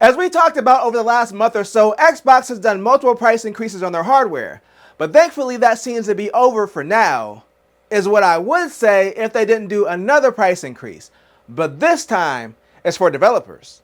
As we talked about over the last month or so, Xbox has done multiple price increases on their hardware, but thankfully that seems to be over for now, is what I would say if they didn't do another price increase. But this time, it's for developers.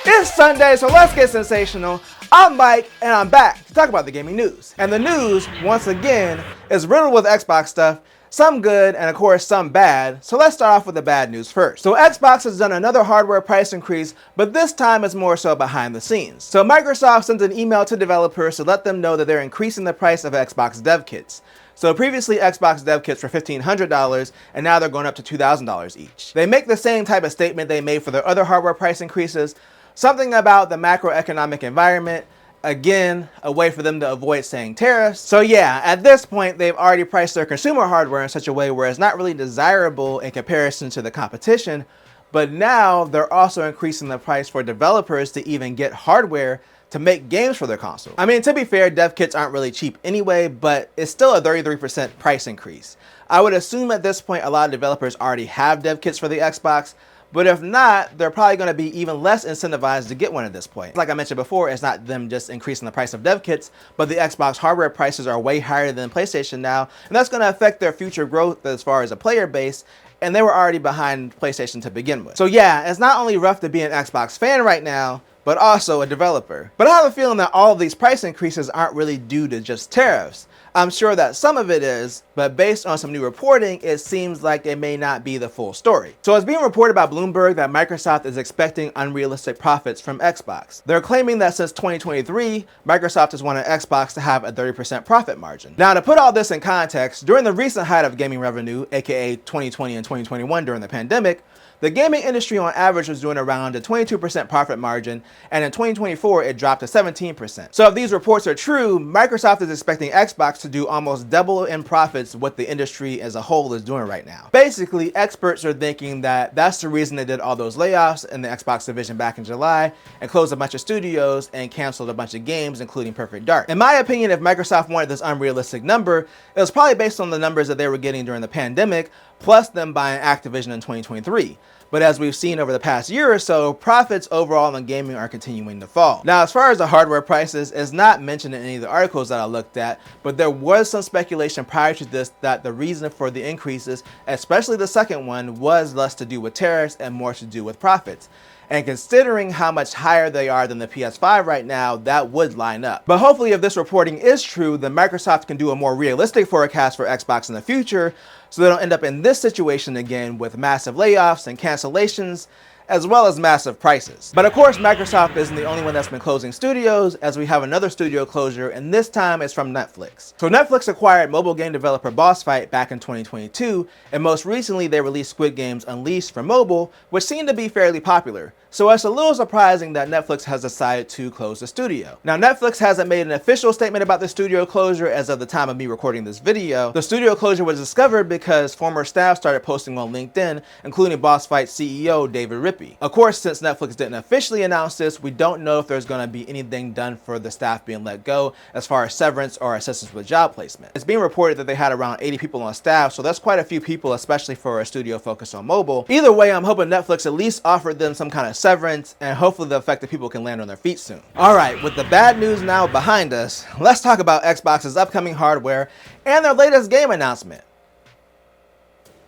It's Sunday, so let's get sensational. I'm Mike, and I'm back to talk about the gaming news. And the news, once again, is riddled with Xbox stuff, some good and of course some bad, so let's start off with the bad news first. So Xbox has done another hardware price increase, but this time it's more so behind the scenes. So Microsoft sent an email to developers to let them know that they're increasing the price of Xbox dev kits. So previously Xbox dev kits were $1,500 and now they're going up to $2,000 each. They make the same type of statement they made for their other hardware price increases, something about the macroeconomic environment, again, a way for them to avoid saying tariffs. So yeah, at this point, they've already priced their consumer hardware in such a way where it's not really desirable in comparison to the competition, but now they're also increasing the price for developers to even get hardware to make games for their console. I mean, to be fair, dev kits aren't really cheap anyway, but it's still a 33% price increase. I would assume at this point, a lot of developers already have dev kits for the Xbox, but if not, they're probably going to be even less incentivized to get one at this point. Like I mentioned before, it's not them just increasing the price of dev kits, but the Xbox hardware prices are way higher than PlayStation now, and that's going to affect their future growth as far as a player base, and they were already behind PlayStation to begin with. So yeah, it's not only rough to be an Xbox fan right now, but also a developer. But I have a feeling that all of these price increases aren't really due to just tariffs. I'm sure that some of it is, but based on some new reporting, it seems like it may not be the full story. So it's being reported by Bloomberg that Microsoft is expecting unrealistic profits from Xbox. They're claiming that since 2023, Microsoft has wanted Xbox to have a 30% profit margin. Now, to put all this in context, during the recent height of gaming revenue, aka 2020 and 2021 during the pandemic, the gaming industry on average was doing around a 22% profit margin, and in 2024 it dropped to 17%. So if these reports are true, Microsoft is expecting Xbox to do almost double in profits what the industry as a whole is doing right now. Basically, experts are thinking that that's the reason they did all those layoffs in the Xbox division back in July and closed a bunch of studios and canceled a bunch of games, including Perfect Dark. In my opinion, if Microsoft wanted this unrealistic number, it was probably based on the numbers that they were getting during the pandemic, plus them buying Activision in 2023. But as we've seen over the past year or so, profits overall in gaming are continuing to fall. Now, as far as the hardware prices, it's not mentioned in any of the articles that I looked at, but there was some speculation prior to this that the reason for the increases, especially the second one, was less to do with tariffs and more to do with profits. And considering how much higher they are than the PS5 right now, that would line up. But hopefully if this reporting is true, then Microsoft can do a more realistic forecast for Xbox in the future, so they don't end up in this situation again with massive layoffs and cancellations, as well as massive prices. But of course, Microsoft isn't the only one that's been closing studios, as we have another studio closure, and this time it's from Netflix. So Netflix acquired mobile game developer BossFight back in 2022, and most recently they released Squid Game's Unleashed for mobile, which seemed to be fairly popular. So it's a little surprising that Netflix has decided to close the studio. Now, Netflix hasn't made an official statement about the studio closure as of the time of me recording this video. The studio closure was discovered because former staff started posting on LinkedIn, including BossFight CEO David Rippey. Of course, since Netflix didn't officially announce this, we don't know if there's going to be anything done for the staff being let go as far as severance or assistance with job placement. It's being reported that they had around 80 people on staff, so that's quite a few people, especially for a studio focused on mobile. Either way, I'm hoping Netflix at least offered them some kind of severance, and hopefully the affected people can land on their feet soon. Alright, with the bad news now behind us, let's talk about Xbox's upcoming hardware and their latest game announcement.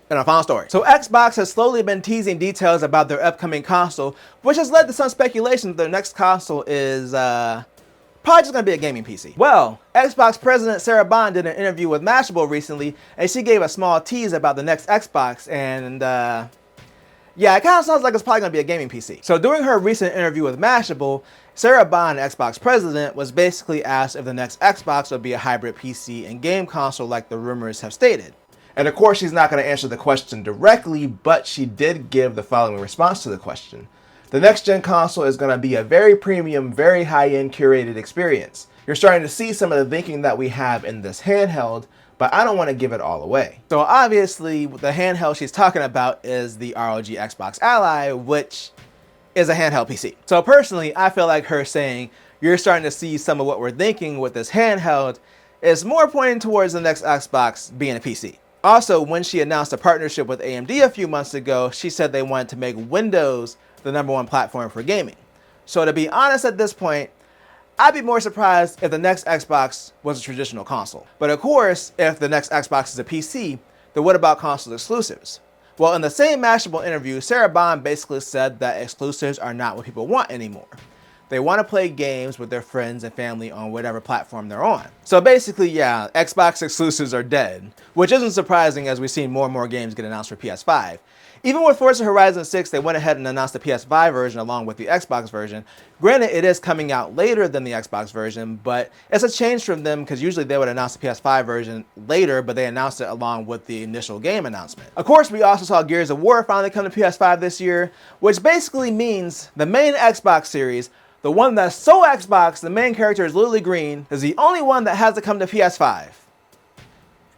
And our final story. So Xbox has slowly been teasing details about their upcoming console, which has led to some speculation that their next console is probably just going to be a gaming PC. Well, Xbox President Sarah Bond did an interview with Mashable recently, and she gave a small tease about the next Xbox, and yeah, it kind of sounds like it's probably going to be a gaming PC. So during her recent interview with Mashable, Sarah Bond, Xbox president, was basically asked if the next Xbox would be a hybrid PC and game console like the rumors have stated. And of course, she's not going to answer the question directly, but she did give the following response to the question. The next gen console is going to be a very premium, very high-end curated experience. You're starting to see some of the thinking that we have in this handheld, but I don't want to give it all away. So obviously, the handheld she's talking about is the ROG Xbox Ally, which is a handheld PC. So personally, I feel like her saying, you're starting to see some of what we're thinking with this handheld is more pointing towards the next Xbox being a PC. Also, when she announced a partnership with AMD a few months ago, she said they wanted to make Windows the #1 platform for gaming. So to be honest at this point, I'd be more surprised if the next Xbox was a traditional console. But of course, if the next Xbox is a PC, then what about console exclusives? Well, in the same Mashable interview, Sarah Bond basically said that exclusives are not what people want anymore. They want to play games with their friends and family on whatever platform they're on. So basically, yeah, Xbox exclusives are dead, which isn't surprising as we've seen more and more games get announced for PS5. Even with Forza Horizon 6, they went ahead and announced the PS5 version along with the Xbox version. Granted, it is coming out later than the Xbox version, but it's a change from them because usually they would announce the PS5 version later, but they announced it along with the initial game announcement. Of course, we also saw Gears of War finally come to PS5 this year, which basically means the main Xbox series, the one that's so Xbox, the main character is literally green, is the only one that has to come to PS5.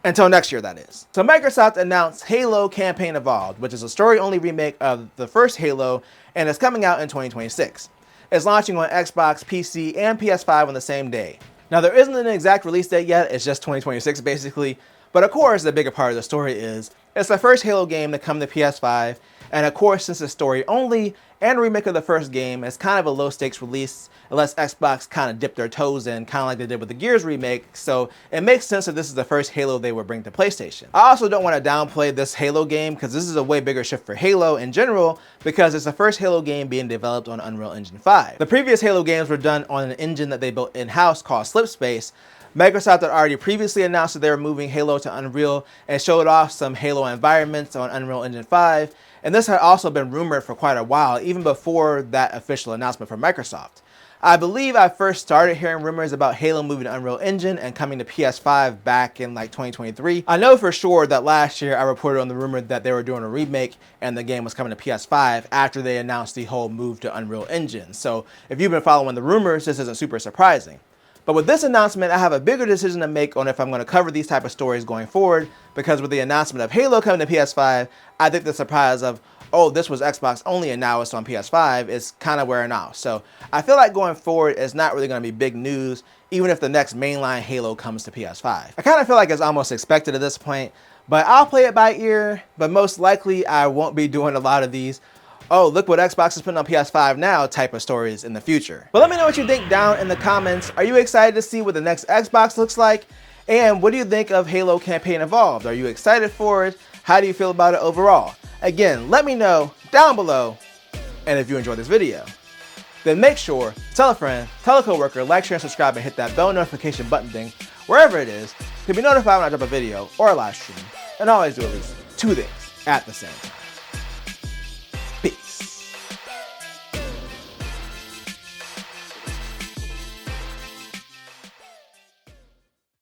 Until next year, that is. So Microsoft announced Halo Campaign Evolved, which is a story-only remake of the first Halo, and it's coming out in 2026. It's launching on Xbox, PC, and PS5 on the same day. Now, there isn't an exact release date yet, it's just 2026 basically, but of course, the bigger part of the story is, it's the first Halo game to come to PS5, and of course, since it's story-only, and a remake of the first game, it's kind of a low-stakes release, unless Xbox kind of dipped their toes in, kind of like they did with the Gears remake, so it makes sense that this is the first Halo they would bring to PlayStation. I also don't want to downplay this Halo game, because this is a way bigger shift for Halo in general, because it's the first Halo game being developed on Unreal Engine 5. The previous Halo games were done on an engine that they built in-house called Slipspace. Microsoft had already previously announced that they were moving Halo to Unreal and showed off some Halo environments on Unreal Engine 5, and this had also been rumored for quite a while, even before that official announcement from Microsoft. I believe I first started hearing rumors about Halo moving to Unreal Engine and coming to PS5 back in like 2023. I know for sure that last year I reported on the rumor that they were doing a remake and the game was coming to PS5 after they announced the whole move to Unreal Engine. So if you've been following the rumors, this isn't super surprising. But with this announcement, I have a bigger decision to make on if I'm going to cover these type of stories going forward, because with the announcement of Halo coming to PS5, I think the surprise of, oh, this was Xbox only and now it's on PS5 is kind of wearing off. So I feel like going forward, it's not really going to be big news, even if the next mainline Halo comes to PS5. I kind of feel like it's almost expected at this point, but I'll play it by ear, but most likely I won't be doing a lot of these, oh, look what Xbox is putting on PS5 now type of stories in the future. But let me know what you think down in the comments. Are you excited to see what the next Xbox looks like? And what do you think of Halo Campaign Evolved? Are you excited for it? How do you feel about it overall? Again, let me know down below. And if you enjoyed this video, then make sure to tell a friend, tell a coworker, like, share, and subscribe, and hit that bell notification button thing, wherever it is, to be notified when I drop a video or a live stream. And always do at least 2 things at the same time.